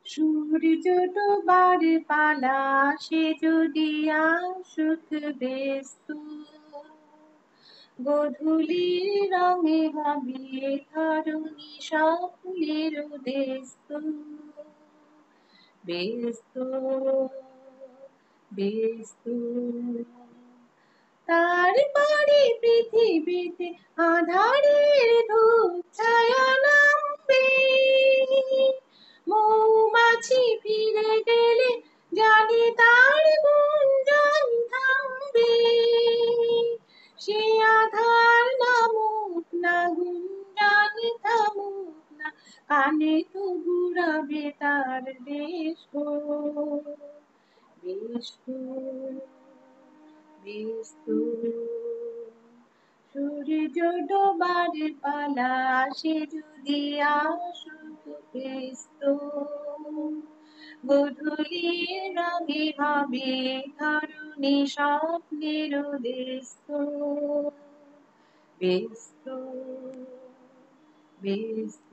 সূর্য ডোবার পালা সে যদি আসুক ব্যস্ত, গোধূলির রঙে হবে ধরণী স্বপ্নের দেস্ত। ব্যস্ত ব্যস্ত তারপরে পৃথিবীতে আঁধারের ধূপ ছায়া নামবে, মৌমাছি ফিরে গেলে জানি তার গুঞ্জন থামবে। সে আধার নামুক না, গুঞ্জন থামুক না, কানে তবু রবে তার বেশ ব্যস্ত ব্যস্ত। সূর্য ডোবার পালা সে যদি আসুক ব্যস্ত, গোধূলির রঙে হবে ধরণী স্বপ্নের দেস্ত। ব্যস্ত ব্যস্ত।